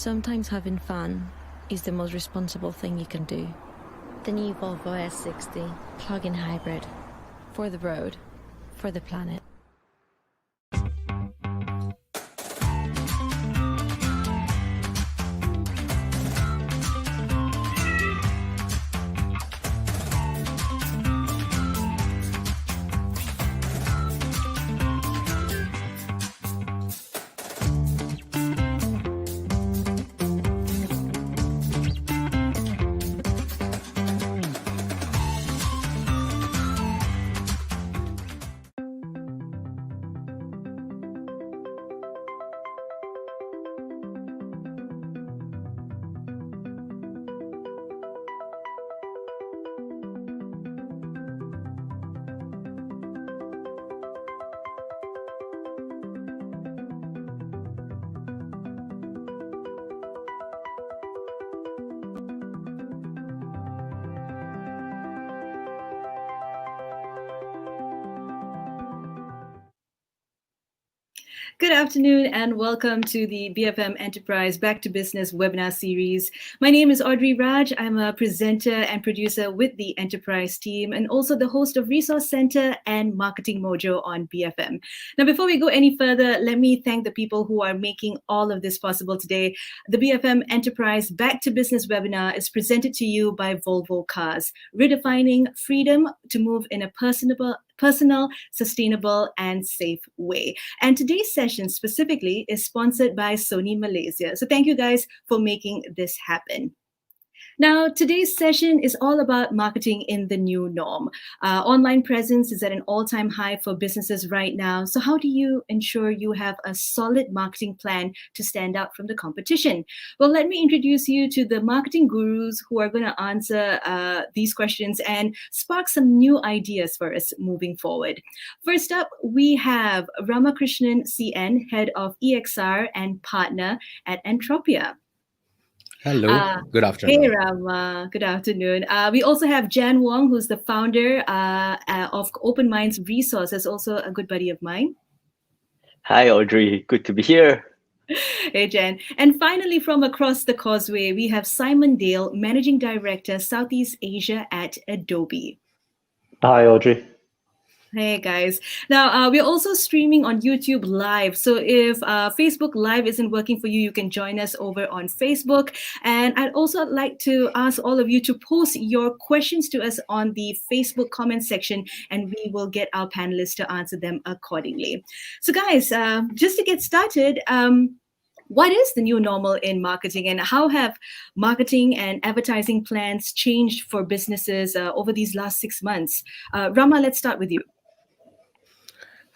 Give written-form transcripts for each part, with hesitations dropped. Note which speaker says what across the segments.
Speaker 1: Sometimes having fun is the most responsible thing you can do. The new Volvo S60 plug-in hybrid. For the road, for the planet.
Speaker 2: Good afternoon and welcome to the BFM Enterprise Back to Business webinar series. My name is Audrey Raj. I'm a presenter and producer with the Enterprise team and also the host of Resource Center and Marketing Mojo on BFM. Now, before we go any further, let me thank the people who are making all of this possible today. The BFM Enterprise Back to Business webinar is presented to you by Volvo Cars, redefining freedom to move in a personal, sustainable, and safe way. And today's session specifically is sponsored by Sony Malaysia. So thank you guys for making this happen. Now, today's session is all about marketing in the new norm. Online presence is at an all-time high for businesses right now. So how do you ensure you have a solid marketing plan to stand out from the competition? Well, let me introduce you to the marketing gurus who are going to answer these questions and spark some new ideas for us moving forward. First up, we have Ramakrishnan, CN, Head of EXR and Partner at Entropia.
Speaker 3: Hello, good afternoon.
Speaker 2: Hey, Rama. Good afternoon. We also have Jan Wong, who's the founder of Open Minds Resources, also a good buddy of mine.
Speaker 4: Hi, Audrey. Good to be here.
Speaker 2: Hey, Jan. And finally, from across the causeway, we have Simon Dale, Managing Director, Southeast Asia at Adobe.
Speaker 5: Hi, Audrey.
Speaker 2: Hey guys. Now, we're also streaming on YouTube Live. So if Facebook Live isn't working for you, you can join us over on Facebook. And I'd also like to ask all of you to post your questions to us on the Facebook comment section, and we will get our panelists to answer them accordingly. So guys, just to get started, what is the new normal in marketing, and how have marketing and advertising plans changed for businesses over these last 6 months? Rama, let's start with you.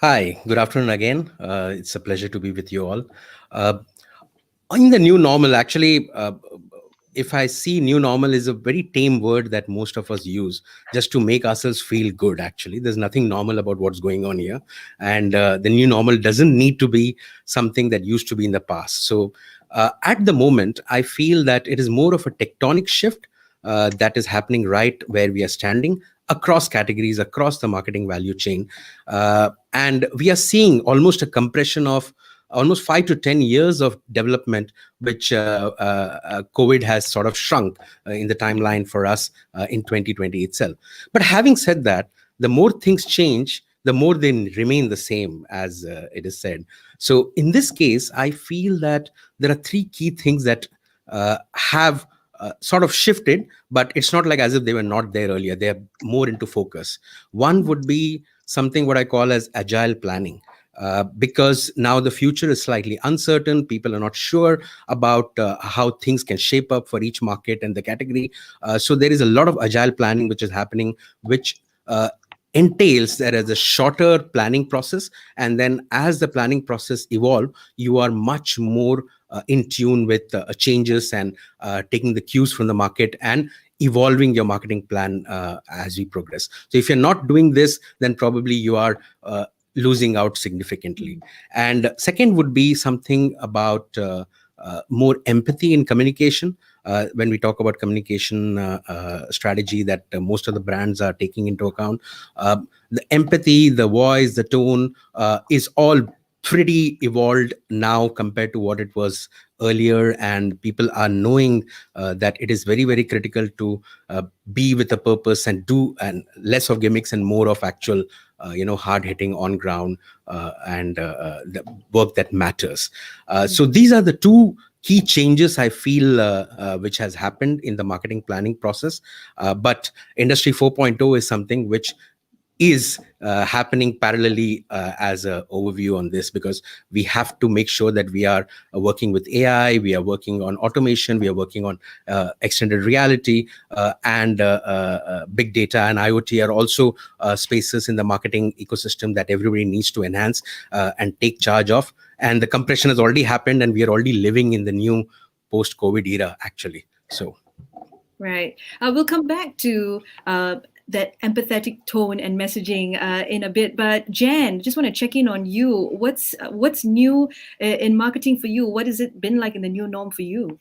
Speaker 3: Hi, good afternoon again. It's a pleasure to be with you all. In the new normal, actually, if I see new normal is a very tame word that most of us use just to make ourselves feel good, actually. There's nothing normal about what's going on here. And the new normal doesn't need to be something that used to be in the past. So at the moment, I feel that it is more of a tectonic shift that is happening right where we are standing, across categories, across the marketing value chain. And we are seeing almost a compression of almost 5 to 10 years of development, which COVID has sort of shrunk in the timeline for us in 2020 itself. But having said that, the more things change, the more they remain the same, as it is said. So in this case, I feel that there are 3 key things that have sort of shifted, but it's not like as if they were not there earlier. They are more into focus. One would be something what I call as agile planning. Because now the future is slightly uncertain. People are not sure about how things can shape up for each market and the category. So there is a lot of agile planning which is happening, which entails there is a shorter planning process. And then as the planning process evolve, you are much more in tune with changes and taking the cues from the market and evolving your marketing plan as we progress. So if you're not doing this, then probably you are losing out significantly. And second would be something about more empathy in communication. When we talk about communication strategy that most of the brands are taking into account, the empathy, the voice, the tone is all pretty evolved now compared to what it was earlier, and people are knowing that it is very, very critical to be with a purpose and do and less of gimmicks and more of actual hard hitting on ground and the work that matters. So these are the two key changes I feel which has happened in the marketing planning process. But Industry 4.0 is something which is happening parallelly as an overview on this, because we have to make sure that we are working with AI, we are working on automation, we are working on extended reality, and big data and IoT are also spaces in the marketing ecosystem that everybody needs to enhance and take charge of. And the compression has already happened, and we are already living in the new post-COVID era, actually. So.
Speaker 2: Right. We'll come back to that empathetic tone and messaging in a bit. But Jan, just want to check in on you. What's new in marketing for you? What has it been like in the new norm for you?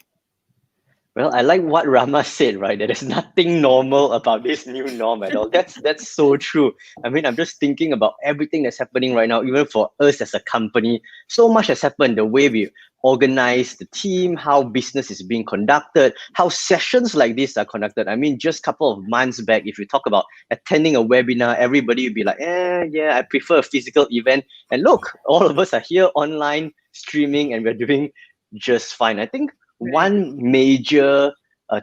Speaker 4: Well, I like what Rama said, right? That there's nothing normal about this new norm at all. That's so true. I mean, I'm just thinking about everything that's happening right now, even for us as a company. So much has happened, the way we organize the team, how business is being conducted, how sessions like this are conducted. I mean, just a couple of months back, if you talk about attending a webinar, everybody would be like, yeah, I prefer a physical event. And look, all of us are here online streaming and we're doing just fine. I think one major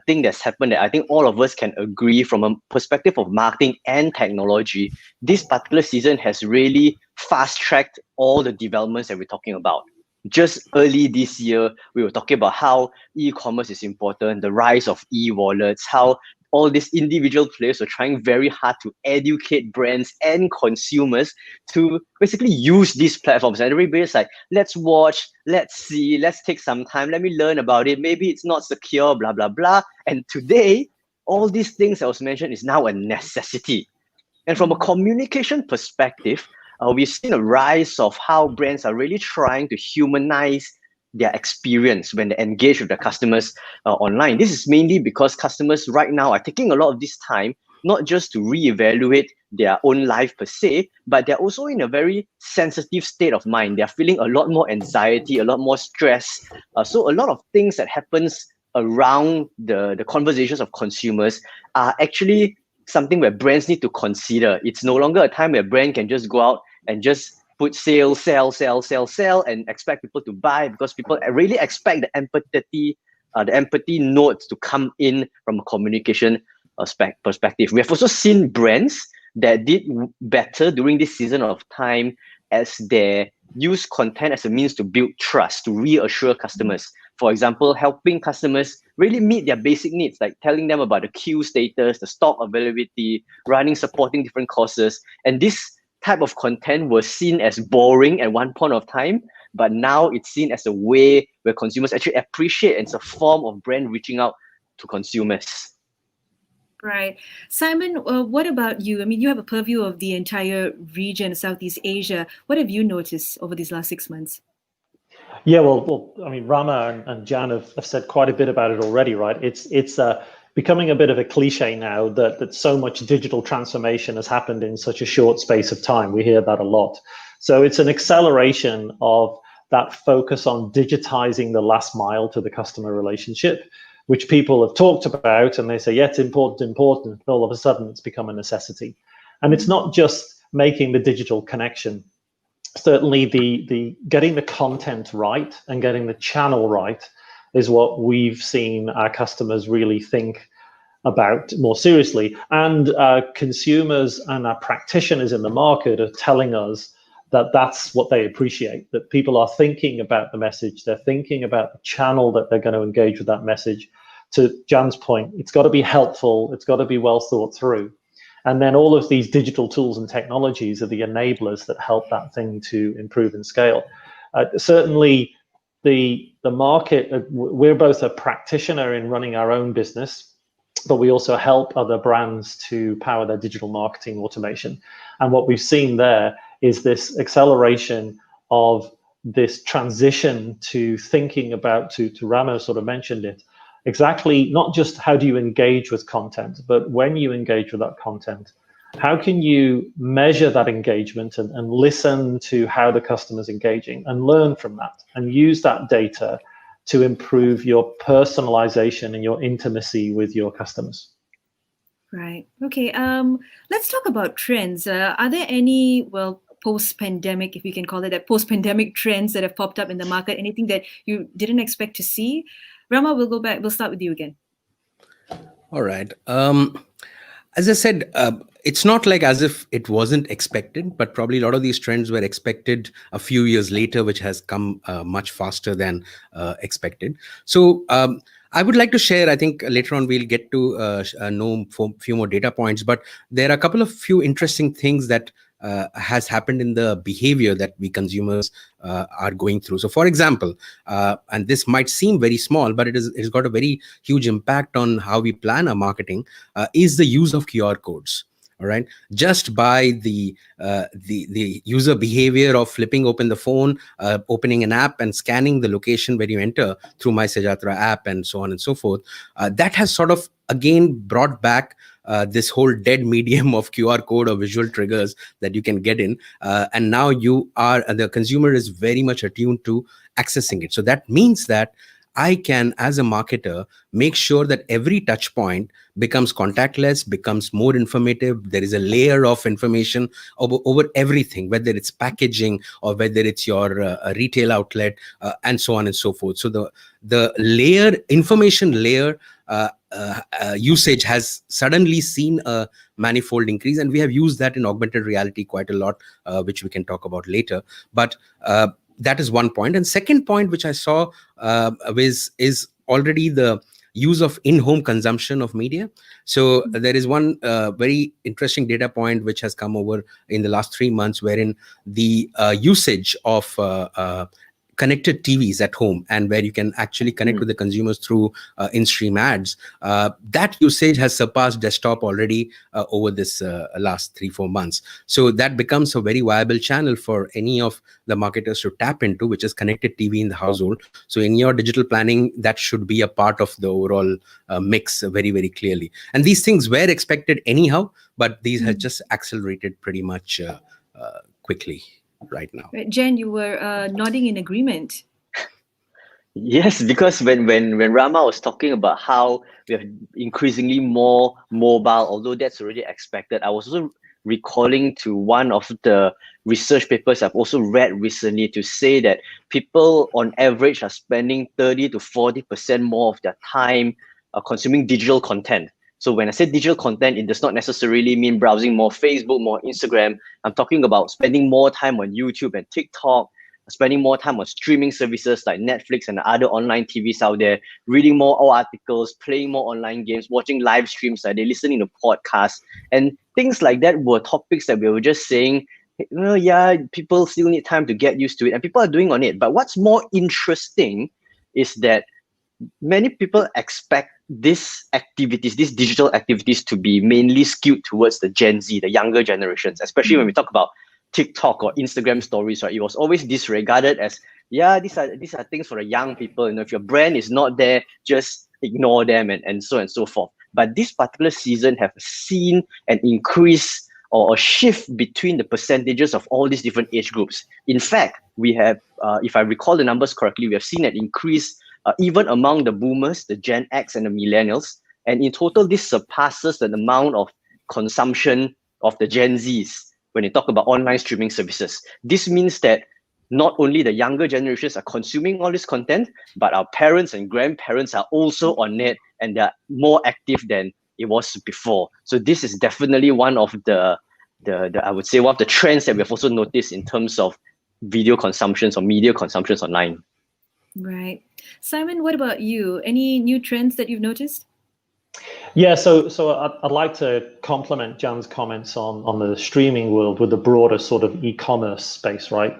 Speaker 4: thing that's happened that I think all of us can agree from a perspective of marketing and technology, this particular season has really fast-tracked all the developments that we're talking about. Just early this year, we were talking about how e-commerce is important, the rise of e-wallets, how all these individual players are trying very hard to educate brands and consumers to basically use these platforms. And everybody's like, let's watch, let's see, let's take some time, let me learn about it. Maybe it's not secure, blah, blah, blah. And today, all these things that was mentioned is now a necessity. And from a communication perspective, we've seen a rise of how brands are really trying to humanize their experience when they engage with their customers online. This is mainly because customers right now are taking a lot of this time, not just to reevaluate their own life per se, but they're also in a very sensitive state of mind. They're feeling a lot more anxiety, a lot more stress. So a lot of things that happens around the conversations of consumers are actually something where brands need to consider. It's no longer a time where a brand can just go out and just put sell, and expect people to buy, because people really expect the empathy notes to come in from a communication perspective. We have also seen brands that did better during this season of time as they use content as a means to build trust, to reassure customers. For example, helping customers really meet their basic needs, like telling them about the queue status, the stock availability, supporting different causes. And this type of content was seen as boring at one point of time, but now it's seen as a way where consumers actually appreciate, and it's a form of brand reaching out to consumers.
Speaker 2: Right. Simon, what about you? I mean, you have a purview of the entire region, Southeast Asia. What have you noticed over these last 6 months?
Speaker 5: Yeah, well, I mean, Rama and Jan have said quite a bit about it already, right? It's becoming a bit of a cliche now that so much digital transformation has happened in such a short space of time. We hear that a lot. So it's an acceleration of that focus on digitizing the last mile to the customer relationship, which people have talked about, and they say, yeah, it's important. And all of a sudden it's become a necessity. And it's not just making the digital connection. Certainly the getting the content right and getting the channel right is what we've seen our customers really think about more seriously. And consumers and our practitioners in the market are telling us that that's what they appreciate, that people are thinking about the message, they're thinking about the channel that they're going to engage with that message. To Jan's point, it's got to be helpful, it's got to be well thought through. And then all of these digital tools and technologies are the enablers that help that thing to improve and scale. Certainly, the market, we're both a practitioner in running our own business, but we also help other brands to power their digital marketing automation. And what we've seen there is this acceleration of this transition to thinking about, to Ramo sort of mentioned it, exactly not just how do you engage with content, but when you engage with that content, how can you measure that engagement and listen to how the customer's engaging and learn from that and use that data to improve your personalization and your intimacy with your customers.
Speaker 2: Right. Okay. Let's talk about trends. Are there any, well, post-pandemic, if we can call it that, post-pandemic trends that have popped up in the market? Anything that you didn't expect to see? Rama, we'll go back. We'll start with you again.
Speaker 3: All right. As I said, it's not like as if it wasn't expected, but probably a lot of these trends were expected a few years later, which has come much faster than expected. So I would like to share, I think later on we'll get to know a few more data points, but there are a couple of few interesting things that has happened in the behavior that we consumers are going through. So for example, and this might seem very small, but it's got a very huge impact on how we plan our marketing, is the use of QR codes. All right, just by the user behavior of flipping open the phone, opening an app and scanning the location where you enter through My Sejatra app and so on and so forth, that has sort of again brought back this whole dead medium of QR code or visual triggers that you can get in, and now the consumer is very much attuned to accessing it. So that means that I can, as a marketer, make sure that every touch point becomes contactless, becomes more informative. There is a layer of information over everything, whether it's packaging or whether it's your retail outlet, and so on and so forth. So the information layer usage has suddenly seen a manifold increase, and we have used that in augmented reality quite a lot, which we can talk about later. But that is one point. And second point, which I saw is already the use of in-home consumption of media. So there is one very interesting data point which has come over in the last 3 months, wherein the usage of connected TVs at home, and where you can actually connect with the consumers through in-stream ads, that usage has surpassed desktop already over this last 3-4 months. So that becomes a very viable channel for any of the marketers to tap into, which is connected TV in the household. So in your digital planning, that should be a part of the overall mix very, very clearly. And these things were expected anyhow, but these have just accelerated pretty much quickly right now.
Speaker 2: Jen, you were nodding in agreement.
Speaker 4: Yes, because when Rama was talking about how we have increasingly more mobile, although that's already expected, I was also recalling to one of the research papers I've also read recently to say that people on average are spending 30 to 40% more of their time consuming digital content. So when I say digital content, it does not necessarily mean browsing more Facebook, more Instagram. I'm talking about spending more time on YouTube and TikTok, spending more time on streaming services like Netflix and other online TVs out there, reading more articles, playing more online games, watching live streams like they're listening to podcasts, and things like that were topics that we were just saying, well, yeah, people still need time to get used to it, and people are doing on it. But what's more interesting is that many people expect these activities, these digital activities, to be mainly skewed towards the Gen Z, the younger generations, especially when we talk about TikTok or Instagram stories, right? It was always disregarded as, yeah, these are things for the young people. If your brand is not there, just ignore them and so on and so forth. But this particular season have seen an increase or a shift between the percentages of all these different age groups. In fact, we have, if I recall the numbers correctly, we have seen an increase even among the boomers, the Gen X and the millennials. And in total, this surpasses the amount of consumption of the Gen Zs when they talk about online streaming services. This means that not only the younger generations are consuming all this content, but our parents and grandparents are also on it, and they're more active than it was before. So this is definitely one of the I would say one of the trends that we've also noticed in terms of video consumptions or media consumptions online.
Speaker 2: Right. Simon, what about you? Any new trends that you've noticed?
Speaker 5: Yeah, so I'd like to complement Jan's comments on the streaming world with the broader sort of e-commerce space, right?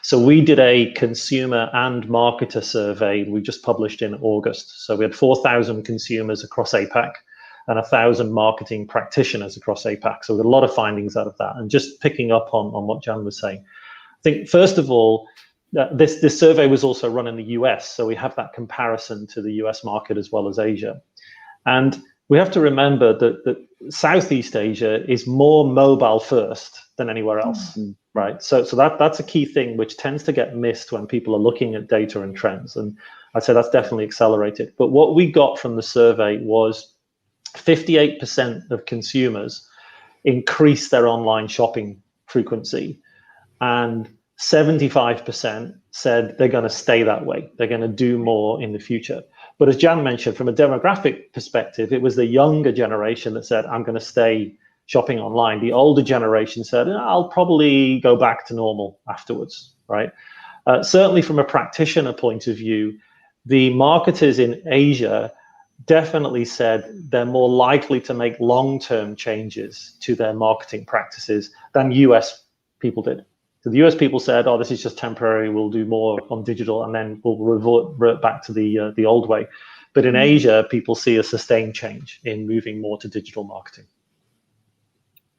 Speaker 5: So we did a consumer and marketer survey we just published in August. So we had 4,000 consumers across APAC and 1,000 marketing practitioners across APAC. So we had a lot of findings out of that. And just picking up on what Jan was saying, I think first of all, this survey was also run in the US, so we have that comparison to the US market as well as Asia. And we have to remember that Southeast Asia is more mobile first than anywhere else, right? So that's a key thing which tends to get missed when people are looking at data and trends. And I'd say that's definitely accelerated. But what we got from the survey was 58% of consumers increased their online shopping frequency, and 75% said they're going to stay that way. They're going to do more in the future. But as Jan mentioned, from a demographic perspective, it was the younger generation that said, I'm going to stay shopping online. The older generation said, I'll probably go back to normal afterwards, right? Certainly from a practitioner point of view, the marketers in Asia definitely said they're more likely to make long-term changes to their marketing practices than US people did. So the US people said, oh, this is just temporary, we'll do more on digital and then we'll revert back to the old way. But in Asia, people see a sustained change in moving more to digital marketing.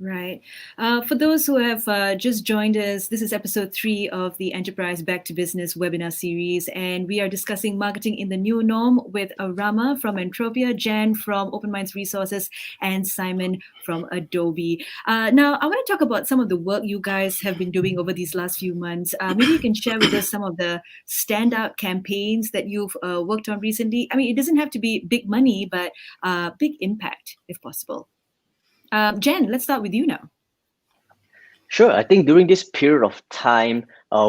Speaker 2: Right. For those who have just joined us, this is episode 3 of the Enterprise Back to Business webinar series, and we are discussing marketing in the new norm with Rama from Entropia, Jan from Open Minds Resources, and Simon from Adobe. Now, I want to talk about some of the work you guys have been doing over these last few months. Maybe you can share with us some of the standout campaigns that you've worked on recently. I mean, it doesn't have to be big money, but big impact, if possible. Jen, let's start with you now.
Speaker 4: Sure. I think during this period of time,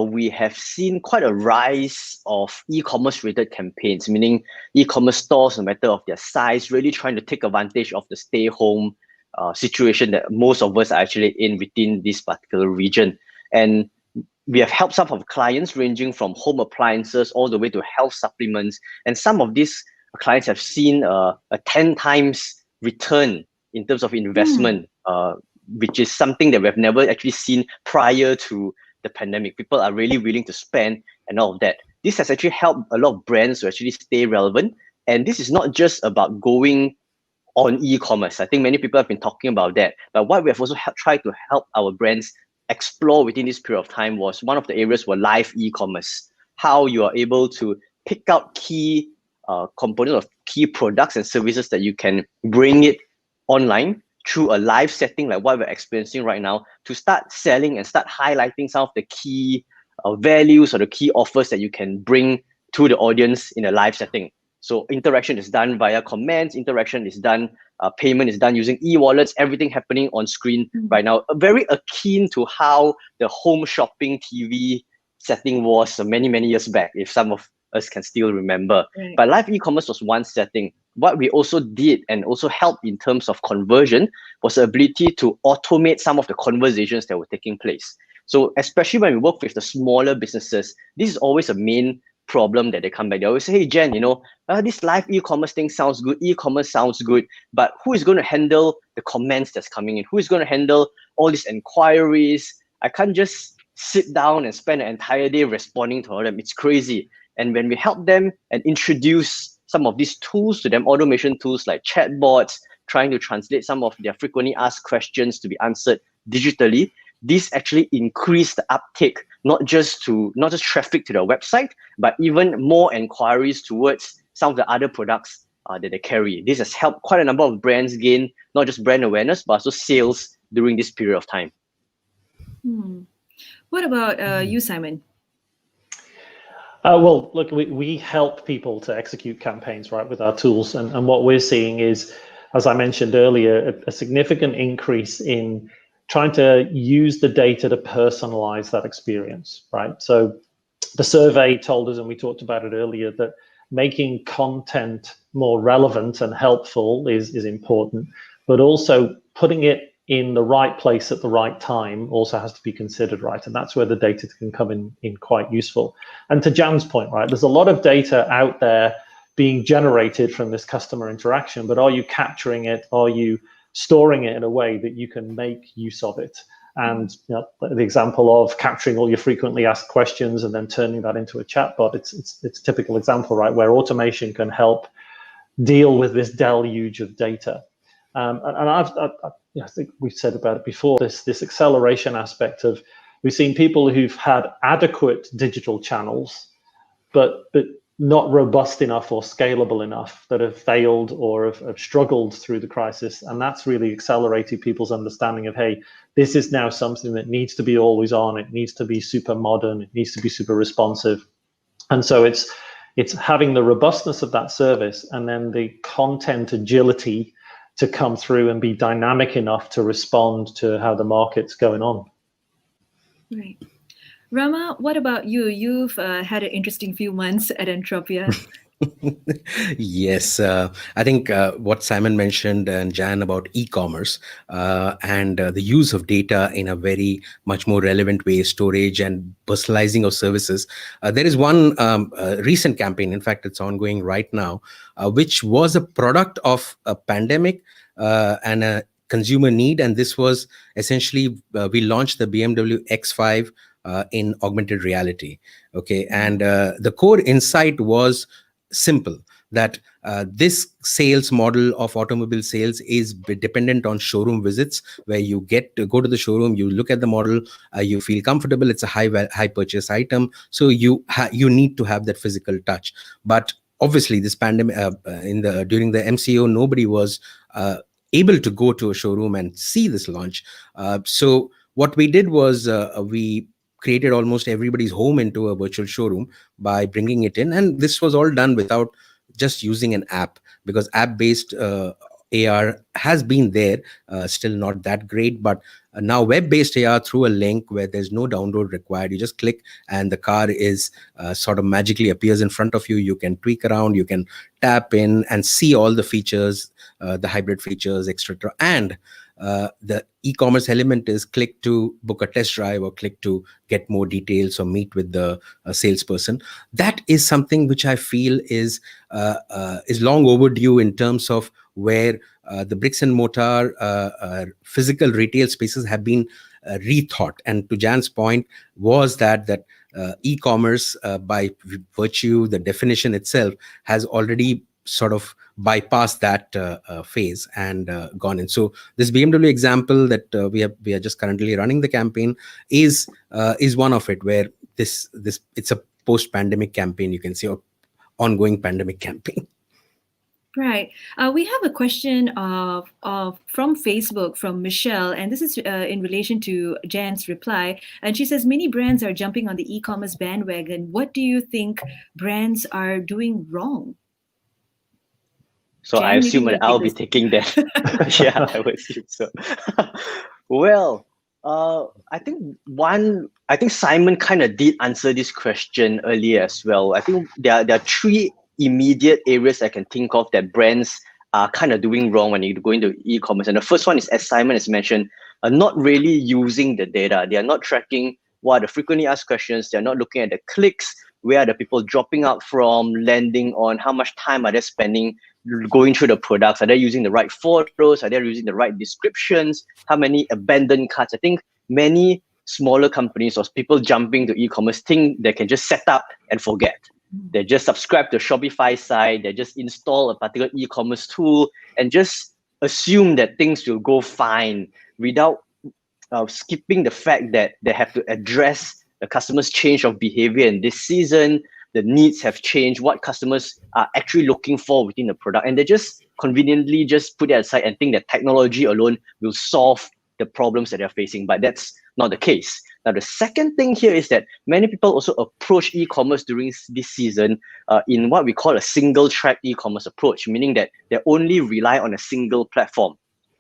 Speaker 4: we have seen quite a rise of e-commerce related campaigns, meaning e-commerce stores, no matter of their size, really trying to take advantage of the stay-home situation that most of us are actually in within this particular region. And we have helped some of our clients ranging from home appliances all the way to health supplements. And some of these clients have seen a 10 times return in terms of investment, which is something that we've never actually seen prior to the pandemic. People are really willing to spend and all of that. This has actually helped a lot of brands to actually stay relevant. And this is not just about going on e-commerce. I think many people have been talking about that. But what we have also tried to help our brands explore within this period of time was one of the areas were live e-commerce, how you are able to pick out key components of key products and services that you can bring it online through a live setting like what we're experiencing right now to start selling and start highlighting some of the key values or the key offers that you can bring to the audience in a live setting. So interaction is done via comments, interaction is done, payment is done using e-wallets, everything happening on screen right now. Very akin to how the home shopping TV setting was many, many years back, if some of us can still remember. Right. But live e-commerce was one setting. What we also did and also helped in terms of conversion was the ability to automate some of the conversations that were taking place. So especially when we work with the smaller businesses, this is always a main problem that they come back. They always say, hey, Jen, this live e-commerce thing sounds good. E-commerce sounds good, but who is going to handle the comments that's coming in? Who is going to handle all these inquiries? I can't just sit down and spend an entire day responding to all of them. It's crazy. And when we help them and introduce some of these tools to them, automation tools like chatbots, trying to translate some of their frequently asked questions to be answered digitally, this actually increased the uptake, not just traffic to their website, but even more inquiries towards some of the other products that they carry. This has helped quite a number of brands gain not just brand awareness, but also sales during this period of time.
Speaker 2: What about you, Simon?
Speaker 5: Well, look, we help people to execute campaigns, right, with our tools. And what we're seeing is, as I mentioned earlier, a significant increase in trying to use the data to personalize that experience, right? So the survey told us, and we talked about it earlier, that making content more relevant and helpful is important, but also putting it in the right place at the right time also has to be considered, right? And that's where the data can come in quite useful. And to Jan's point, right, there's a lot of data out there being generated from this customer interaction, but are you capturing it? Are you storing it in a way that you can make use of it? And the example of capturing all your frequently asked questions and then turning that into a chatbot, it's a typical example, right, where automation can help deal with this deluge of data. I think we've said about it before, this acceleration aspect of, we've seen people who've had adequate digital channels, but not robust enough or scalable enough, that have failed or have struggled through the crisis. And that's really accelerated people's understanding of, hey, this is now something that needs to be always on. It needs to be super modern. It needs to be super responsive. And so it's It's having the robustness of that service and then the content agility to come through and be dynamic enough to respond to how the market's going on.
Speaker 2: Right. Rama, what about you? You've had an interesting few months at Entropia.
Speaker 3: Yes, I think what Simon mentioned and Jan about e-commerce and the use of data in a very much more relevant way, storage and personalizing of services. There is one recent campaign, in fact, it's ongoing right now, which was a product of a pandemic and a consumer need. And this was essentially, we launched the BMW X5 in augmented reality. Okay. And the core insight was simple, that this sales model of automobile sales is dependent on showroom visits, where you get to go to the showroom, you look at the model, you feel comfortable, it's a high purchase item, so you need to have that physical touch. But obviously this pandemic during the MCO, nobody was able to go to a showroom and see this launch. So what we did was we created almost everybody's home into a virtual showroom by bringing it in. And this was all done without just using an app, because app-based AR has been there, still not that great, but now web-based AR through a link where there's no download required. You just click and the car is sort of magically appears in front of you. You can tweak around, you can tap in and see all the features, the hybrid features, etc. And the e-commerce element is click to book a test drive or click to get more details or meet with the salesperson. That is something which I feel is long overdue in terms of where the bricks and mortar physical retail spaces have been rethought. And to Jan's point was that e-commerce, by virtue, the definition itself has already sort of bypassed that phase and gone in. So this BMW example that we are just currently running the campaign is one of it, where this it's a post-pandemic campaign, you can say, or ongoing pandemic campaign.
Speaker 2: Right. We have a question from Facebook from Michelle, and this is in relation to Jan's reply. And she says, many brands are jumping on the e-commerce bandwagon. What do you think brands are doing wrong?
Speaker 4: So
Speaker 2: Jan,
Speaker 4: I assume
Speaker 2: maybe
Speaker 4: that I'll be taking that. Yeah, I would assume so. Well, I think Simon kind of did answer this question earlier as well. I think there are three immediate areas I can think of that brands are kind of doing wrong when you go into e-commerce. And the first one is, as Simon has mentioned, not really using the data. They are not tracking what are the frequently asked questions. They're not looking at the clicks. Where are the people dropping out from, landing on, how much time are they spending going through the products? Are they using the right photos? Are they using the right descriptions? How many abandoned carts? I think many smaller companies or people jumping to e-commerce think they can just set up and forget. They just subscribe to a Shopify site, they just install a particular e-commerce tool and just assume that things will go fine without skipping the fact that they have to address the customer's change of behavior in this season. The needs have changed, what customers are actually looking for within the product. And they just conveniently just put it aside and think that technology alone will solve the problems that they're facing. But that's not the case. Now, the second thing here is that many people also approach e-commerce during this season in what we call a single track e-commerce approach, meaning that they only rely on a single platform,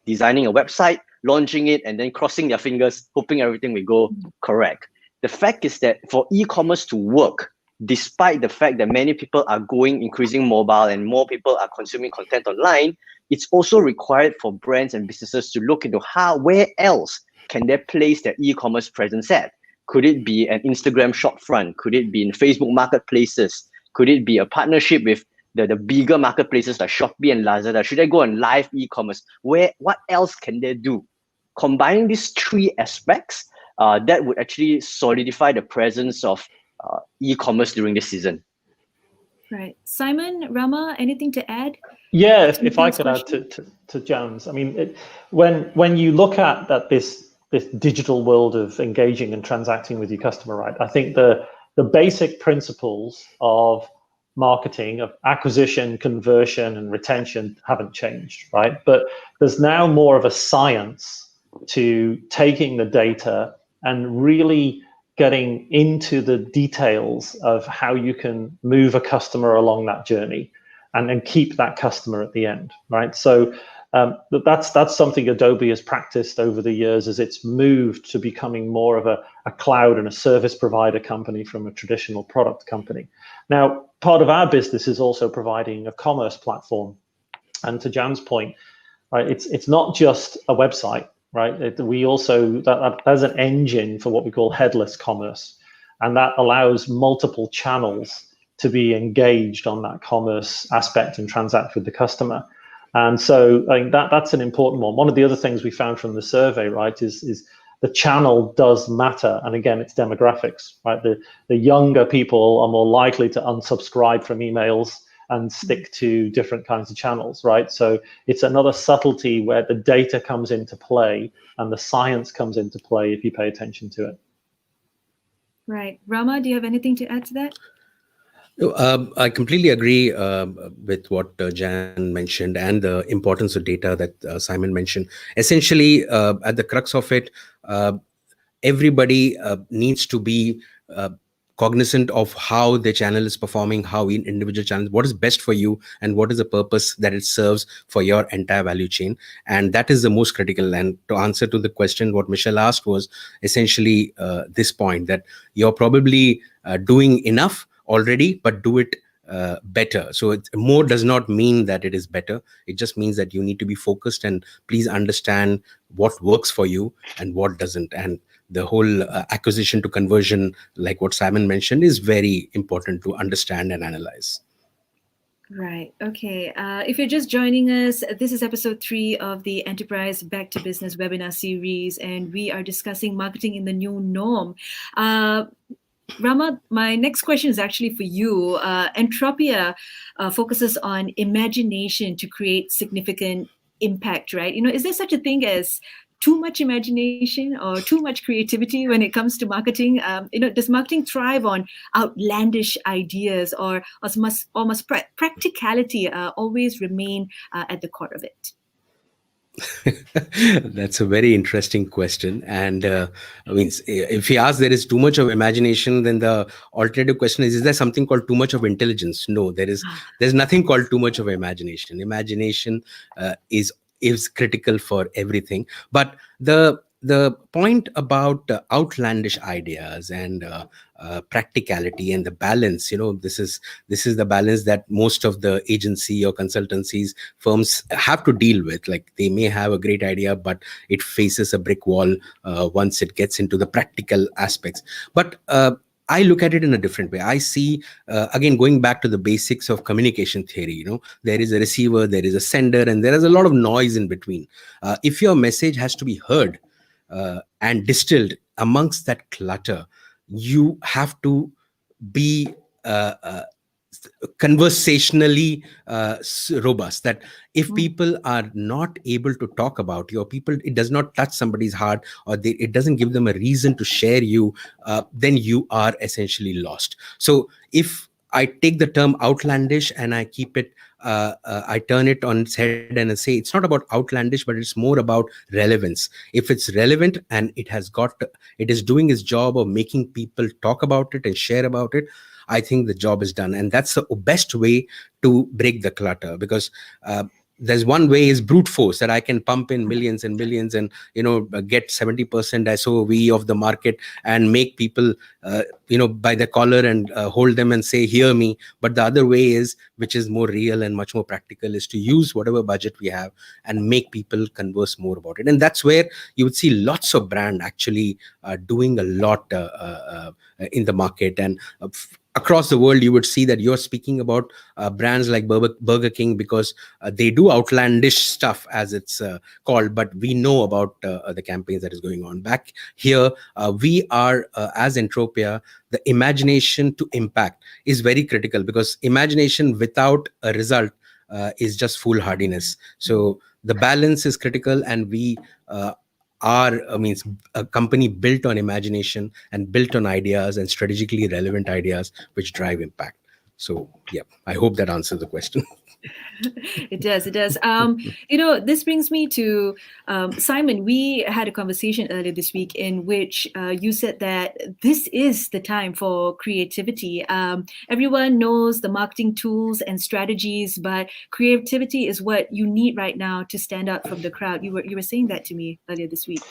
Speaker 4: designing a website, launching it, and then crossing their fingers, hoping everything will go correct. The fact is that for e-commerce to work, despite the fact that many people are increasing mobile and more people are consuming content online, it's also required for brands and businesses to look into where else can they place their e-commerce presence at. Could it be an Instagram shopfront? Could it be in Facebook marketplaces? Could it be a partnership with the bigger marketplaces like Shopee and Lazada? Should they go on live e-commerce? What else can they do? Combining these three aspects, that would actually solidify the presence of e-commerce during this season.
Speaker 2: Right. Simon, Rama, anything to add?
Speaker 5: Yeah, if I could add to Jan's. I mean, when you look at this digital world of engaging and transacting with your customer, right? I think the basic principles of marketing, of acquisition, conversion, and retention haven't changed, right? But there's now more of a science to taking the data and really getting into the details of how you can move a customer along that journey and then keep that customer at the end, right? So that's something Adobe has practiced over the years as it's moved to becoming more of a cloud and a service provider company from a traditional product company. Now, part of our business is also providing a commerce platform. And to Jan's point, right, it's not just a website, right? We also, that's an engine for what we call headless commerce. And that allows multiple channels to be engaged on that commerce aspect and transact with the customer. And so I think that's an important one. One of the other things we found from the survey, right, is the channel does matter. And again, it's demographics, right? The younger people are more likely to unsubscribe from emails and stick to different kinds of channels, right? So it's another subtlety where the data comes into play and the science comes into play if you pay attention to it.
Speaker 2: Right. Rama, do you have anything to add to that?
Speaker 3: I completely agree with what Jan mentioned and the importance of data that Simon mentioned. Essentially, at the crux of it, everybody needs to be cognizant of how the channel is performing, how in individual channels, what is best for you, and what is the purpose that it serves for your entire value chain. And that is the most critical. And to answer to the question, what Michelle asked was essentially this point, that you're probably doing enough already, but do it better. So more does not mean that it is better. It just means that you need to be focused and please understand what works for you and what doesn't. And the whole acquisition to conversion, like what Simon mentioned, is very important to understand and analyze.
Speaker 2: Right. Okay. If you're just joining us, this is episode 3 of the Enterprise Back to Business webinar series, and we are discussing marketing in the new norm. Rama, my next question is actually for you. Entropia focuses on imagination to create significant impact, right? Is there such a thing as too much imagination or too much creativity when it comes to marketing? Does marketing thrive on outlandish ideas, or must practicality always remain at the core of it?
Speaker 3: That's a very interesting question. And I mean, if you ask there is too much of imagination, then the alternative question is there something called too much of intelligence? No, there's nothing called too much of imagination. Imagination is critical for everything. But the point about outlandish ideas and practicality and the balance, this is the balance that most of the agency or consultancies firms have to deal with. Like, they may have a great idea, but it faces a brick wall once it gets into the practical aspects. But I look at it in a different way. I see, again, going back to the basics of communication theory, there is a receiver, there is a sender, and there is a lot of noise in between. If your message has to be heard and distilled amongst that clutter, you have to be conversationally robust, that if people are not able to talk about you, or people, it does not touch somebody's heart, or it doesn't give them a reason to share you, then you are essentially lost. So if I take the term outlandish and I keep it, I turn it on its head and I say it's not about outlandish, but it's more about relevance. If it's relevant and it is doing its job of making people talk about it and share about it, I think the job is done. And that's the best way to break the clutter, because there's one way is brute force, that I can pump in millions and millions and get 70% SOV of the market and make people by the collar and hold them and say, hear me. But the other way is, which is more real and much more practical, is to use whatever budget we have and make people converse more about it. And that's where you would see lots of brand actually doing a lot in the market. And across the world, you would see that you're speaking about brands like Burger King, because they do outlandish stuff, as it's called, but we know about the campaigns that is going on. Back here, we are, as Entropia, the imagination to impact is very critical, because imagination without a result is just foolhardiness. So the balance is critical, and we means a company built on imagination and built on ideas and strategically relevant ideas which drive impact. So yeah, I hope that answers the question.
Speaker 2: It does. It does. This brings me to Simon. We had a conversation earlier this week in which you said that this is the time for creativity. Everyone knows the marketing tools and strategies, but creativity is what you need right now to stand out from the crowd. You were saying that to me earlier this week.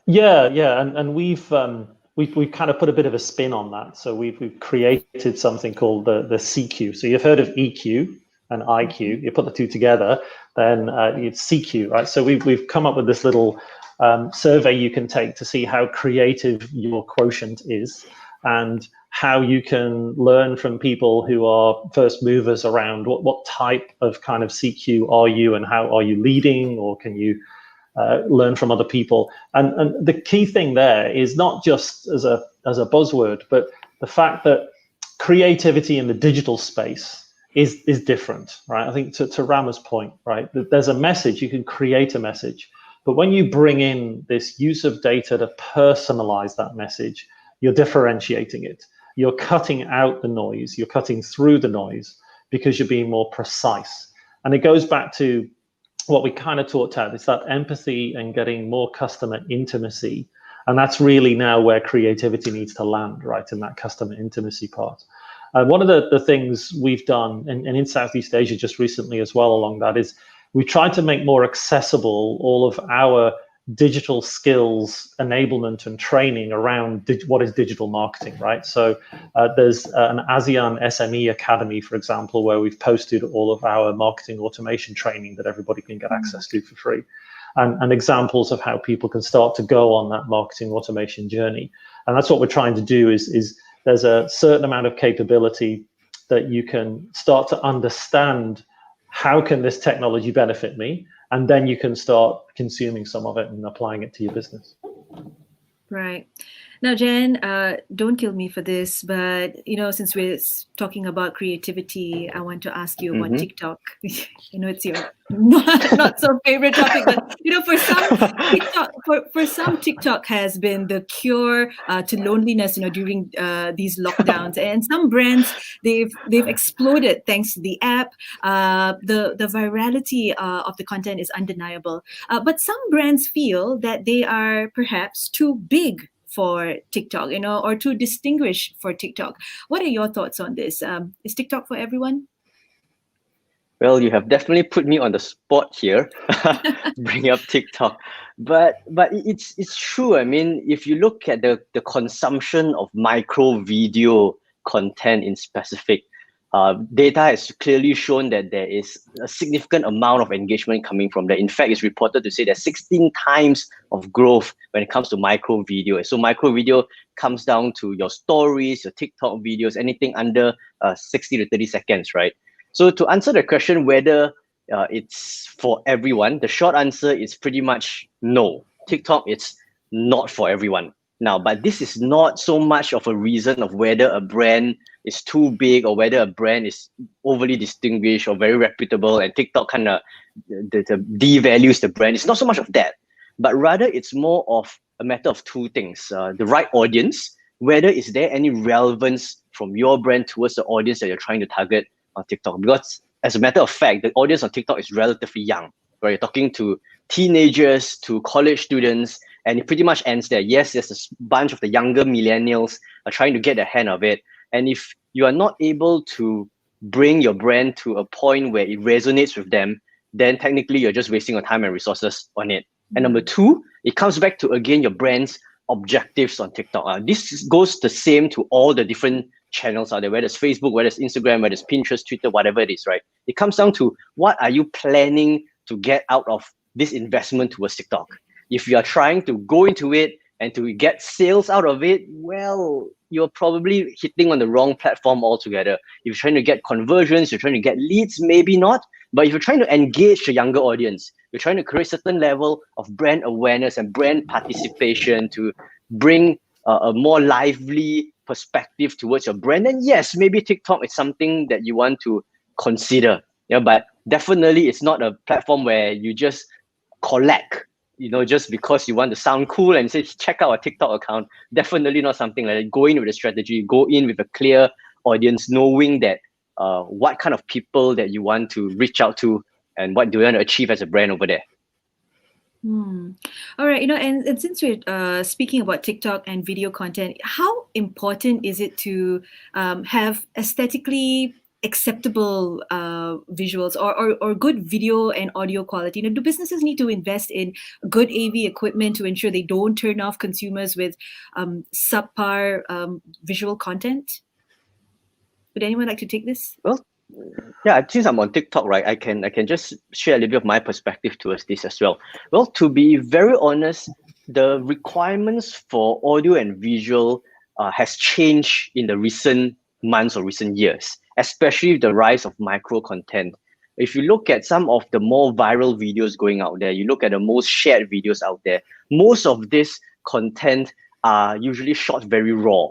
Speaker 5: Yeah, and we've kind of put a bit of a spin on that. So we've created something called the CQ. So you've heard of EQ and IQ. You put the two together, then it's CQ, right? So we've come up with this little survey you can take to see how creative your quotient is and how you can learn from people who are first movers around what type of kind of CQ are you, and how are you leading, or can you learn from other people. And the key thing there is not just as a buzzword, but the fact that creativity in the digital space is different, right? I think to Rama's point, right, that there's a message, you can create a message, but when you bring in this use of data to personalize that message, you're differentiating it. You're cutting out the noise, you're cutting through the noise because you're being more precise. And it goes back to what we kind of talked about, it's that empathy and getting more customer intimacy. And that's really now where creativity needs to land, right, in that customer intimacy part. One of the things we've done, and in Southeast Asia just recently as well along that, is we tried to make more accessible all of our digital skills enablement and training around what is digital marketing, right? So there's an ASEAN SME Academy, for example, where we've posted all of our marketing automation training that everybody can get access to for free, and examples of how people can start to go on that marketing automation journey. And that's what we're trying to do is there's a certain amount of capability that you can start to understand how can this technology benefit me, and then you can start consuming some of it and applying it to your business.
Speaker 2: Right. Now, Jen, don't kill me for this, but since we're talking about creativity, I want to ask you about TikTok. It's your not so favorite topic, but for some TikTok has been the cure to loneliness. During these lockdowns, and some brands they've exploded thanks to the app. The virality of the content is undeniable, but some brands feel that they are perhaps too big for TikTok, or too distinguished for TikTok. What are your thoughts on this? Is TikTok for everyone?
Speaker 4: Well, you have definitely put me on the spot here, bring up TikTok. But it's true. I mean, if you look at the consumption of micro video content in specific, data has clearly shown that there is a significant amount of engagement coming from that. In fact, it's reported to say there's 16 times of growth when it comes to micro video. So micro video comes down to your stories, your TikTok videos, anything under 60 to 30 seconds, right? So to answer the question whether it's for everyone, the short answer is pretty much no. TikTok is not for everyone. Now, but this is not so much of a reason of whether a brand is too big or whether a brand is overly distinguished or very reputable and TikTok kind of devalues the brand. It's not so much of that, but rather it's more of a matter of two things. The right audience, whether is there any relevance from your brand towards the audience that you're trying to target on TikTok. Because as a matter of fact, the audience on TikTok is relatively young, right? You're talking to teenagers, to college students, and it pretty much ends there. Yes, there's a bunch of the younger millennials are trying to get a hand of it. And if you are not able to bring your brand to a point where it resonates with them, then technically you're just wasting your time and resources on it. And number two, it comes back to, again, your brand's objectives on TikTok. This goes the same to all the different channels out there, whether it's Facebook, whether it's Instagram, whether it's Pinterest, Twitter, whatever it is, right? It comes down to what are you planning to get out of this investment towards TikTok? If you are trying to go into it and to get sales out of it, well, you're probably hitting on the wrong platform altogether. If you're trying to get conversions, you're trying to get leads, maybe not. But if you're trying to engage the younger audience, you're trying to create a certain level of brand awareness and brand participation to bring a more lively perspective towards your brand, then yes, maybe TikTok is something that you want to consider. But definitely it's not a platform where you just collect, just because you want to sound cool and say, check out our TikTok account. Definitely not something like that. Go in with a strategy, go in with a clear audience, knowing that what kind of people that you want to reach out to, and what do you want to achieve as a brand over there.
Speaker 2: All right, and since we're speaking about TikTok and video content, how important is it to have aesthetically acceptable visuals or good video and audio quality? Do businesses need to invest in good AV equipment to ensure they don't turn off consumers with subpar visual content? Would anyone like to take this?
Speaker 4: Well, yeah, since I'm on TikTok, right, I can just share a little bit of my perspective towards this as well. Well, to be very honest, the requirements for audio and visual has changed in the recent months or recent years, especially with the rise of micro content. If you look at some of the more viral videos going out there, you look at the most shared videos out there, most of this content are usually shot very raw,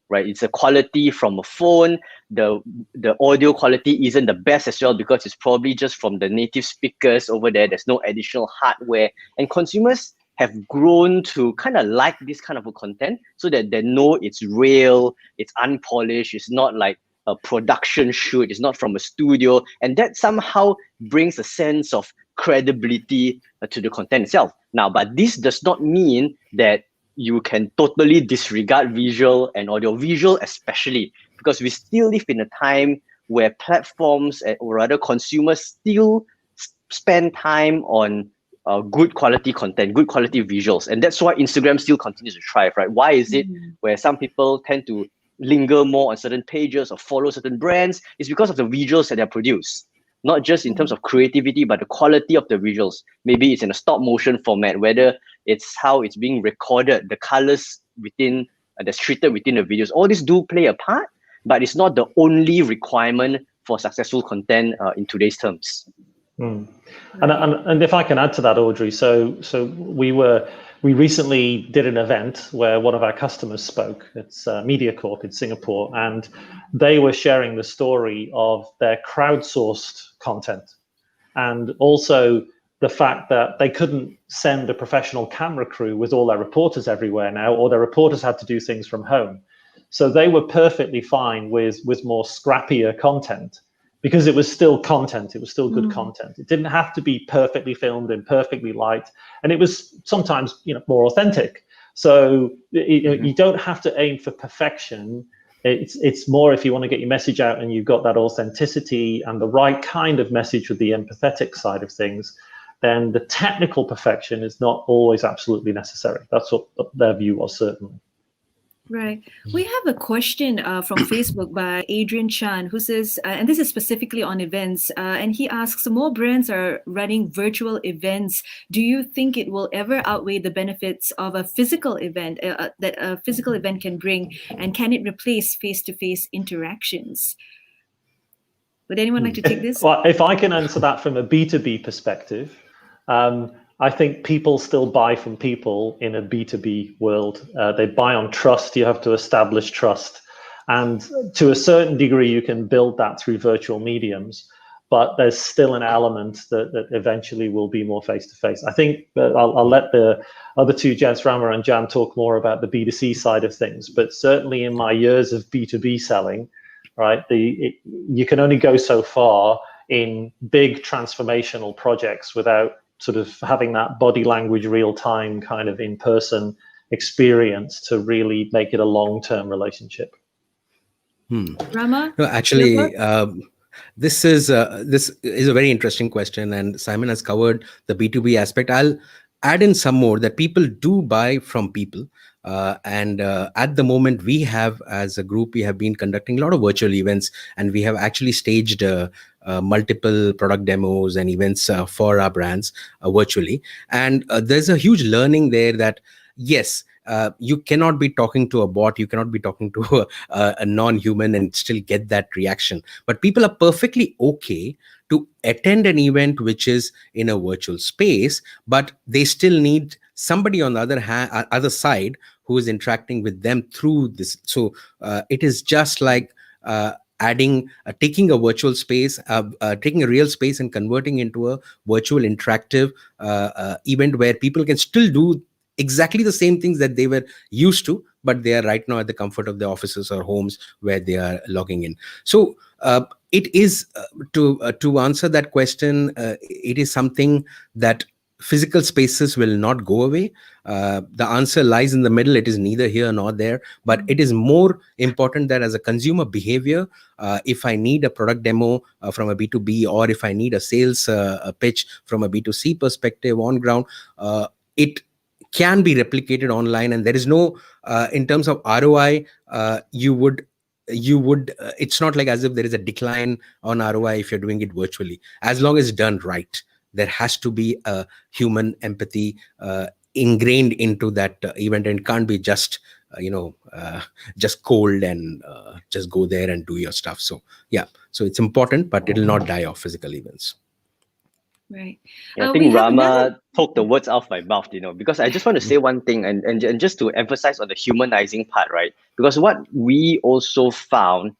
Speaker 4: right? It's a quality from a phone. The audio quality isn't the best as well because it's probably just from the native speakers over there. There's no additional hardware, and consumers have grown to kind of like this kind of a content so that they know it's real, it's unpolished, it's not like a production shoot, it's not from a studio, and that somehow brings a sense of credibility to the content itself. Now, but this does not mean that you can totally disregard visual and audio, visual especially, because we still live in a time where platforms, or rather consumers, still spend time on good quality content, good quality visuals. And that's why Instagram still continues to thrive, right? Why is it where some people tend to linger more on certain pages or follow certain brands? It's because of the visuals that they produce. Not just in terms of creativity, but the quality of the visuals. Maybe it's in a stop motion format, whether it's how it's being recorded, the colors within that's treated within the videos. All these do play a part, but it's not the only requirement for successful content in today's terms.
Speaker 5: And if I can add to that, Audrey, so we recently did an event where one of our customers spoke. It's MediaCorp in Singapore, and they were sharing the story of their crowdsourced content, and also the fact that they couldn't send a professional camera crew with all their reporters everywhere now, or their reporters had to do things from home. So they were perfectly fine with more scrappier content, because it was still content, it was still good content. It didn't have to be perfectly filmed and perfectly light, and it was sometimes more authentic. So you don't have to aim for perfection. It's more if you want to get your message out and you've got that authenticity and the right kind of message with the empathetic side of things, then the technical perfection is not always absolutely necessary. That's what their view was, certainly.
Speaker 2: Right. We have a question from Facebook by Adrian Chan, who says, and this is specifically on events, and he asks, more brands are running virtual events. Do you think it will ever outweigh the benefits of a physical event that a physical event can bring, and can it replace face-to-face interactions? Would anyone like to take this?
Speaker 5: Well, if I can answer that from a B2B perspective, I think people still buy from people in a B2B world. They buy on trust. You have to establish trust. And to a certain degree, you can build that through virtual mediums. But there's still an element that eventually will be more face-to-face. I think I'll let the other two gents, Rama and Jan, talk more about the B2C side of things. But certainly in my years of B2B selling, right, you can only go so far in big transformational projects without sort of having that body language real-time kind of in-person experience to really make it a long-term relationship.
Speaker 2: Rama?
Speaker 3: No, actually, this is a very interesting question, and Simon has covered the B2B aspect. I'll add in some more that people do buy from people. And at the moment, we have, as a group, we have been conducting a lot of virtual events, and we have actually staged multiple product demos and events for our brands virtually. And there's a huge learning there that, yes, you cannot be talking to a bot, you cannot be talking to a non-human and still get that reaction. But people are perfectly okay to attend an event which is in a virtual space, but they still need somebody on the other side who is interacting with them through this. So it is just like taking a virtual space, taking a real space and converting into a virtual interactive event where people can still do exactly the same things that they were used to, but they are right now at the comfort of their offices or homes where they are logging in. So it is to answer that question, it is something that physical spaces will not go away. The answer lies in the middle. It is neither here nor there, but it is more important that as a consumer behavior, if I need a product demo from a B2B, or if I need a sales a pitch from a B2C perspective on ground, it can be replicated online, and there is no in terms of ROI, it's not like as if there is a decline on ROI if you're doing it virtually, as long as it's done right. There has to be a human empathy ingrained into that event, and it can't be just just cold and just go there and do your stuff. So yeah, so it's important, but it will not die off physical events.
Speaker 2: Right.
Speaker 4: Yeah, I
Speaker 2: We
Speaker 4: think
Speaker 2: have
Speaker 4: Rama
Speaker 2: another.
Speaker 4: took the words out of my mouth, because I just want to say one thing, and just to emphasize on the humanizing part, right? Because what we also found,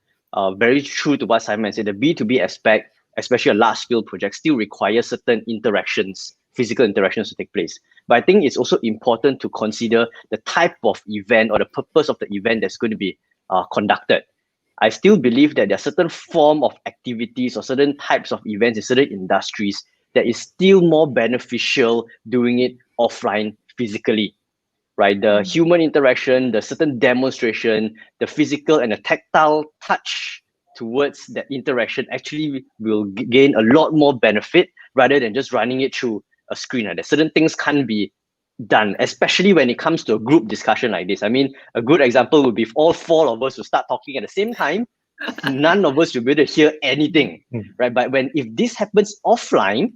Speaker 4: very true to what Simon said, the B2B aspect, especially a large scale project, still requires certain interactions, physical interactions to take place. But I think it's also important to consider the type of event or the purpose of the event that's going to be conducted. I still believe that there are certain form of activities or certain types of events in certain industries that is still more beneficial doing it offline physically, right? The human interaction, the certain demonstration, the physical and the tactile touch towards that interaction actually will gain a lot more benefit rather than just running it through a screen. Right? Certain things can't be done, especially when it comes to a group discussion like this. I mean, a good example would be if all four of us would start talking at the same time, none of us will be able to hear anything, right? But if this happens offline,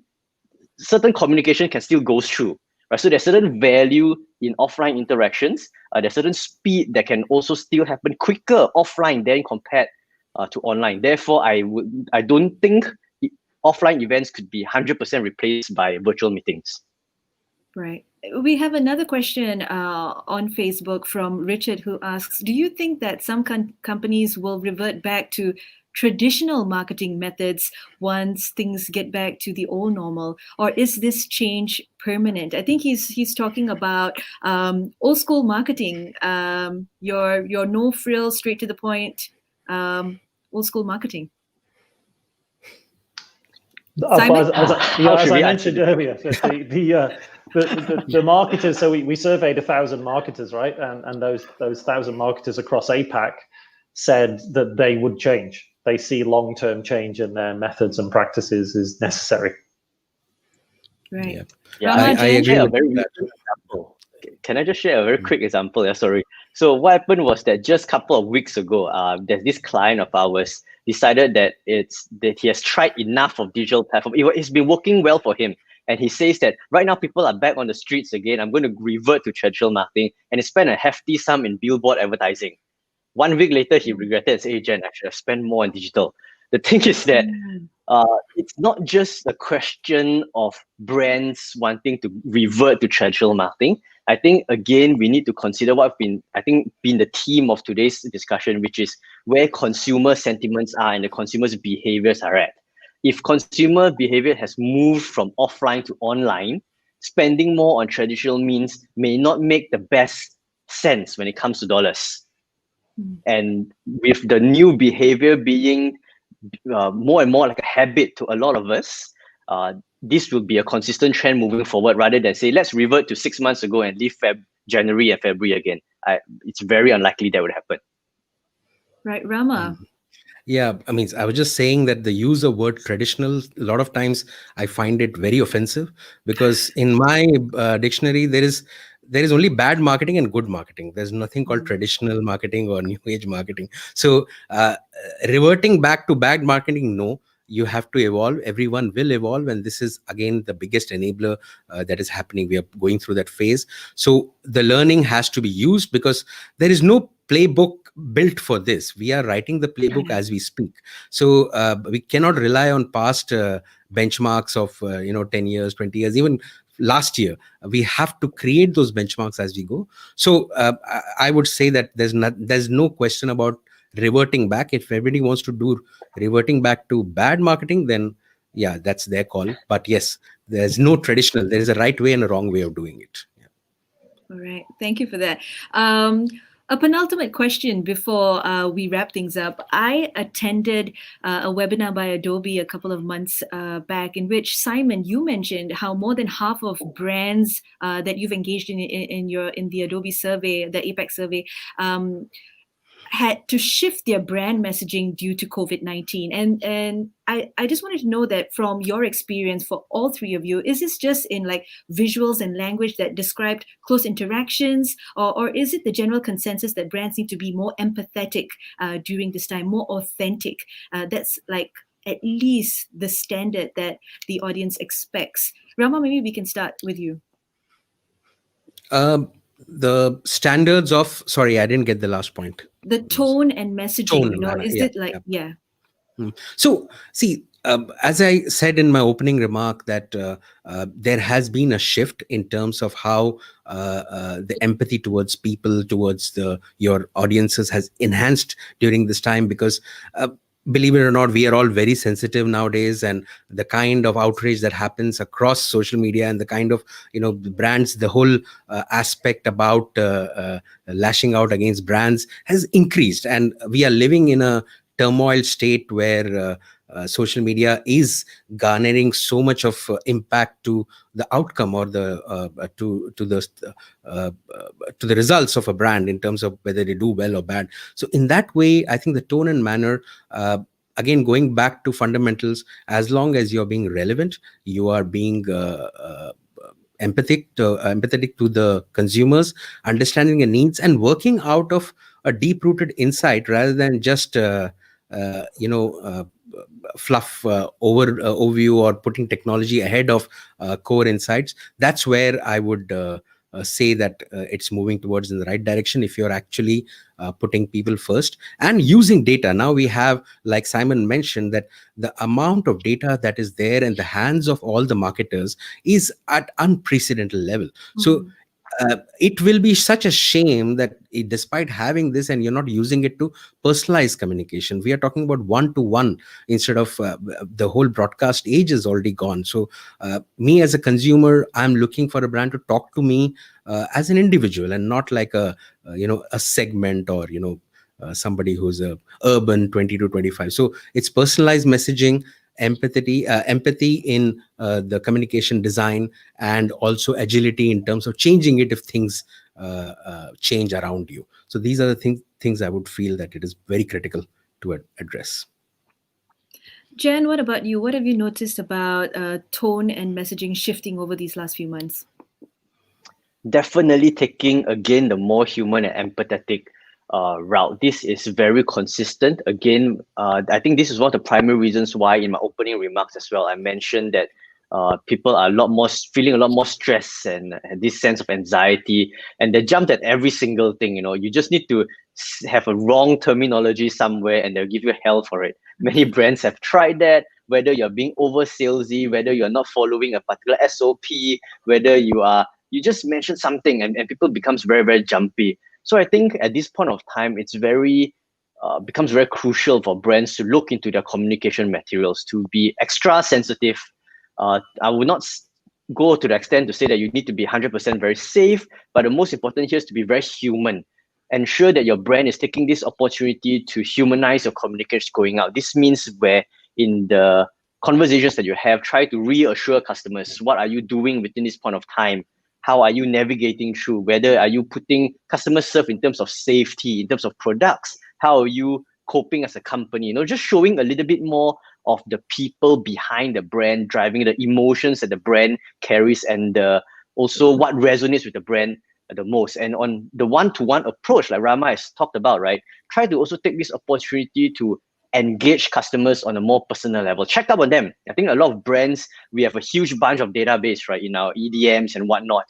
Speaker 4: certain communication can still go through, right? So there's certain value in offline interactions. There's certain speed that can also still happen quicker offline than compared to online. Therefore, I don't think offline events could be 100% replaced by virtual meetings.
Speaker 2: Right. We have another question on Facebook from Richard, who asks, do you think that some companies will revert back to traditional marketing methods once things get back to the old normal, or is this change permanent? I think he's talking about old school marketing, your no frills, straight to the point, old school marketing.
Speaker 5: As I mentioned earlier, the marketers. So we surveyed 1,000 marketers, right? And those 1,000 marketers across APAC said that they would change. They see long-term change in their methods and practices is necessary.
Speaker 2: Right.
Speaker 4: Yeah, I agree with that. Can I just share a very quick example? Yeah, sorry. So what happened was that just a couple of weeks ago, there's this client of ours decided that he has tried enough of digital platform. It's been working well for him. And he says that right now people are back on the streets again. I'm going to revert to traditional marketing, and he spent a hefty sum in billboard advertising. 1 week later, he regretted and said, hey, Jen, I should have spent more on digital. The thing is that it's not just a question of brands wanting to revert to traditional marketing. I think, again, we need to consider what been the theme of today's discussion, which is where consumer sentiments are and the consumer's behaviors are at. If consumer behavior has moved from offline to online, spending more on traditional means may not make the best sense when it comes to dollars. And with the new behavior being more and more like a habit to a lot of us, this will be a consistent trend moving forward rather than say, let's revert to 6 months ago and leave January and February again. It's very unlikely that would happen.
Speaker 2: Right, Rama.
Speaker 3: Yeah, I mean, I was just saying that the use of word traditional, a lot of times I find it very offensive, because in my dictionary, there is only bad marketing and good marketing. There's nothing called traditional marketing or new age marketing. So reverting back to bad marketing, no. You have to evolve. Everyone will evolve. And this is, again, the biggest enabler that is happening. We are going through that phase. So the learning has to be used, because there is no playbook built for this. We are writing the playbook as we speak. So we cannot rely on past benchmarks of 10 years, 20 years, even last year. We have to create those benchmarks as we go. So I would say that there's no question about reverting back. If everybody wants to do reverting back to bad marketing, then yeah, that's their call. But yes, there's no traditional. There is a right way and a wrong way of doing it.
Speaker 2: All right. Thank you for that. A penultimate question before we wrap things up. I attended a webinar by Adobe a couple of months back, in which, Simon, you mentioned how more than half of brands that you've engaged in the Adobe survey, the APEC survey, had to shift their brand messaging due to COVID-19. And I just wanted to know that from your experience for all three of you, is this just in like visuals and language that described close interactions, or is it the general consensus that brands need to be more empathetic during this time, more authentic? That's like at least the standard that the audience expects. Rama, maybe we can start with you.
Speaker 3: The standards of, sorry, I didn't get the last point.
Speaker 2: The tone and messaging,
Speaker 3: Tone
Speaker 2: you
Speaker 3: and
Speaker 2: know,
Speaker 3: manner,
Speaker 2: is
Speaker 3: yeah,
Speaker 2: it like,
Speaker 3: yeah.
Speaker 2: yeah.
Speaker 3: So, see, as I said in my opening remark, that there has been a shift in terms of how the empathy towards people, towards your audiences has enhanced during this time, because believe it or not, we are all very sensitive nowadays, and the kind of outrage that happens across social media, and the kind of, the brands, the whole aspect about lashing out against brands has increased, and we are living in a turmoil state where social media is garnering so much of impact to the outcome, or to the results of a brand, in terms of whether they do well or bad. So in that way, I think the tone and manner, again, going back to fundamentals, as long as you're being relevant, you are being empathetic to the consumers, understanding their needs, and working out of a deep-rooted insight, rather than just fluff overview, or putting technology ahead of core insights. That's where I would say that it's moving towards in the right direction, if you're actually putting people first and using data. Now we have, like Simon mentioned, that the amount of data that is there in the hands of all the marketers is at unprecedented level. So it will be such a shame that despite having this, and you're not using it to personalize communication. We are talking about one-to-one instead of the whole broadcast age is already gone. So me as a consumer, I'm looking for a brand to talk to me as an individual, and not like a segment, or somebody who's a urban 20 to 25. So it's personalized messaging, empathy in the communication design, and also agility in terms of changing it if things change around you. So these are the things I would feel that it is very critical to address.
Speaker 2: Jen, what about you? What have you noticed about tone and messaging shifting over these last few months?
Speaker 4: Definitely taking, again, the more human and empathetic route. This is very consistent. Again, I think this is one of the primary reasons why in my opening remarks as well, I mentioned that people are feeling a lot more stress, and this sense of anxiety, and they jumped at every single thing. You just need to have a wrong terminology somewhere, and they'll give you hell for it. Many brands have tried that, whether you're being over salesy, whether you're not following a particular SOP, whether you just mention something, and people becomes very, very jumpy. So I think at this point of time, it's becomes very crucial for brands to look into their communication materials, to be extra sensitive. I would not go to the extent to say that you need to be 100% very safe, but the most important here is to be very human. Ensure that your brand is taking this opportunity to humanize your communication going out. This means where in the conversations that you have, try to reassure customers, what are you doing within this point of time? How are you navigating through? Whether are you putting customer serve in terms of safety, in terms of products? How are you coping as a company? Just showing a little bit more of the people behind the brand, driving the emotions that the brand carries, and also what resonates with the brand the most. And on the one-to-one approach, like Rama has talked about, right? Try to also take this opportunity to engage customers on a more personal level. Check up on them. I think a lot of brands, we have a huge bunch of database, right, in our EDMs and whatnot.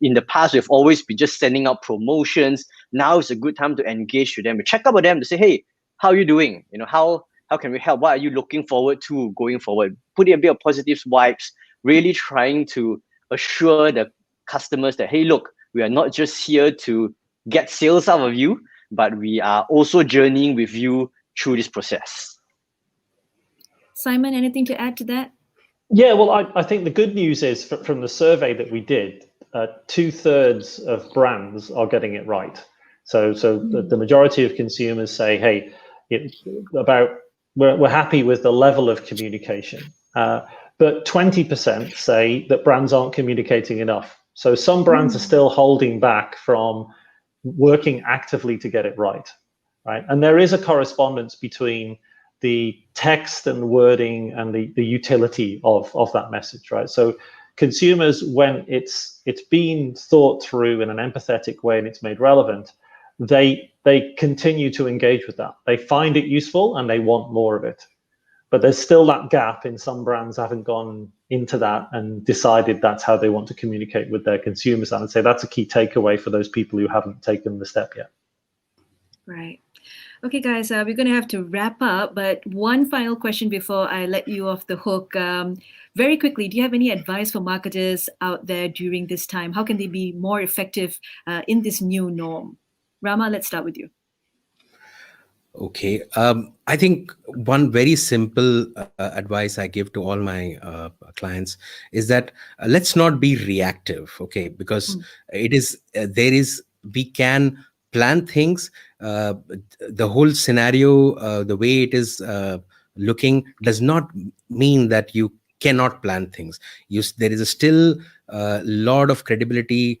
Speaker 4: In the past, we've always been just sending out promotions. Now is a good time to engage with them. We check up with them to say, hey, how are you doing? How can we help? What are you looking forward to going forward? Put in a bit of positive vibes, really trying to assure the customers that, hey, look, we are not just here to get sales out of you, but we are also journeying with you through this process.
Speaker 2: Simon, anything to add to that?
Speaker 5: Yeah, well, I think the good news is from the survey that we did, 2/3 of brands are getting it right. So the majority of consumers say, hey, we're happy with the level of communication. But 20% say that brands aren't communicating enough. So some brands are still holding back from working actively to get it right? And there is a correspondence between the text and wording and the utility of that message, right? So consumers, when it's been thought through in an empathetic way and it's made relevant, they continue to engage with that. They find it useful and they want more of it. But there's still that gap in some brands haven't gone into that and decided that's how they want to communicate with their consumers. And I'd say that's a key takeaway for those people who haven't taken the step yet.
Speaker 2: Right. Okay, guys, we're going to have to wrap up. But one final question before I let you off the hook. Very quickly, do you have any advice for marketers out there during this time? How can they be more effective in this new norm? Rama, let's start with you.
Speaker 3: Okay. I think one very simple advice I give to all my clients is that let's not be reactive, okay? Because we can plan things. The whole scenario, the way it is looking, does not mean that you cannot plan things. There is still a lot of credibility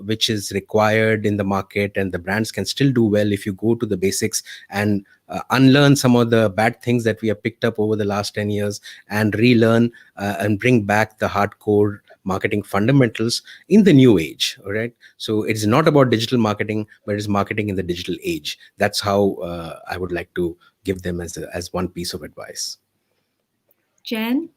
Speaker 3: which is required in the market, and the brands can still do well if you go to the basics and unlearn some of the bad things that we have picked up over the last 10 years and relearn and bring back the hardcore marketing fundamentals in the new age. All right. So it's not about digital marketing, but it's marketing in the digital age. That's how I would like to give them as one piece of advice.
Speaker 2: Jen?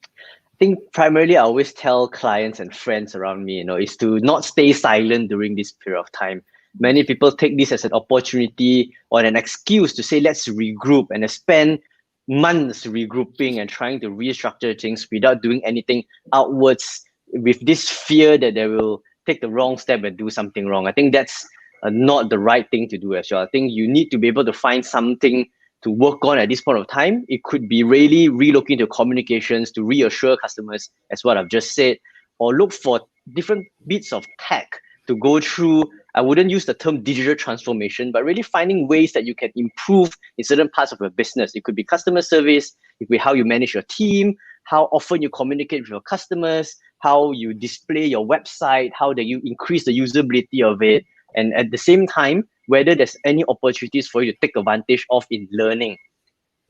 Speaker 4: I think primarily I always tell clients and friends around me, is to not stay silent during this period of time. Many people take this as an opportunity or an excuse to say, let's regroup, and spend months regrouping and trying to restructure things without doing anything outwards, with this fear that they will take the wrong step and do something wrong. I think that's not the right thing to do as well. I think you need to be able to find something to work on at this point of time. It could be really relooking to communications to reassure customers, as what I've just said, or look for different bits of tech to go through. I wouldn't use the term digital transformation, but really finding ways that you can improve in certain parts of your business. It could be customer service, it could be how you manage your team, how often you communicate with your customers, how you display your website, how do you increase the usability of it, and at the same time, whether there's any opportunities for you to take advantage of in learning.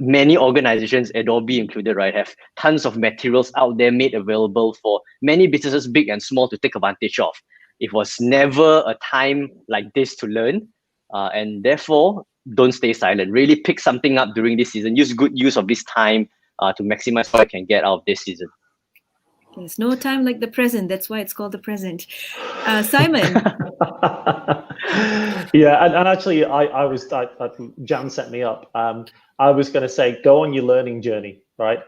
Speaker 4: Many organizations, Adobe included, right, have tons of materials out there made available for many businesses, big and small, to take advantage of. It was never a time like this to learn, and therefore, don't stay silent. Really pick something up during this season. Use good use of this time to maximize what I can get out of this season.
Speaker 2: There's no time like the present. That's why it's called the present. Simon.
Speaker 5: Yeah, and actually, Jan set me up. I was going to say, go on your learning journey, right?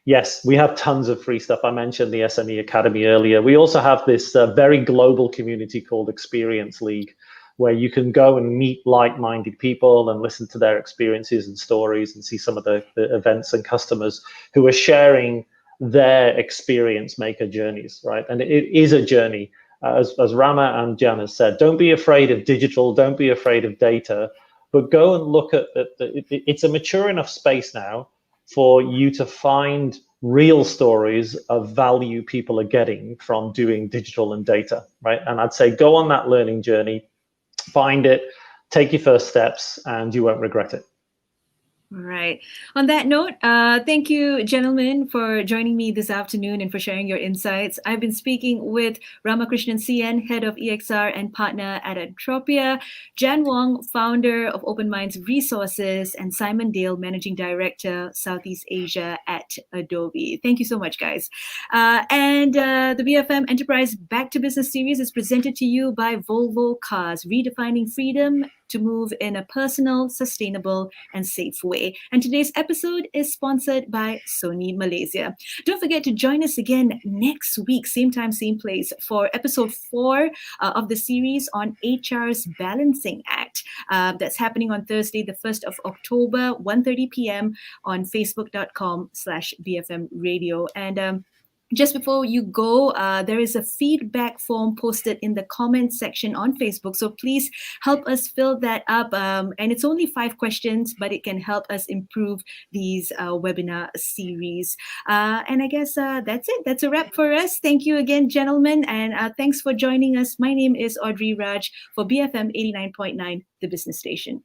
Speaker 5: Yes, we have tons of free stuff. I mentioned the SME Academy earlier. We also have this very global community called Experience League, where you can go and meet like-minded people and listen to their experiences and stories and see some of the events and customers who are sharing their experience maker journeys, right? And it is a journey. As Rama and Jan has said, don't be afraid of digital, don't be afraid of data, but go and look at it's a mature enough space now for you to find real stories of value people are getting from doing digital and data, right? And I'd say go on that learning journey, find it, take your first steps, and you won't regret it.
Speaker 2: All right. On that note, thank you, gentlemen, for joining me this afternoon and for sharing your insights. I've been speaking with Ramakrishnan CN, Head of EXR and Partner at Entropia, Jan Wong, Founder of Open Minds Resources, and Simon Dale, Managing Director, Southeast Asia at Adobe. Thank you so much, guys. And the BFM Enterprise Back to Business series is presented to you by Volvo Cars, redefining freedom to move in a personal, sustainable, and safe way. And today's episode is sponsored by Sony Malaysia. Don't forget to join us again next week, same time, same place, for episode 4 of the series on HR's Balancing Act. That's happening on Thursday, the 1st of October, 1:30 p.m. on facebook.com/BFM Radio. And Just before you go, there is a feedback form posted in the comments section on Facebook. So please help us fill that up. And it's only 5 questions, but it can help us improve these webinar series. And I guess that's it. That's a wrap for us. Thank you again, gentlemen. And thanks for joining us. My name is Audrey Raj for BFM 89.9, the business station.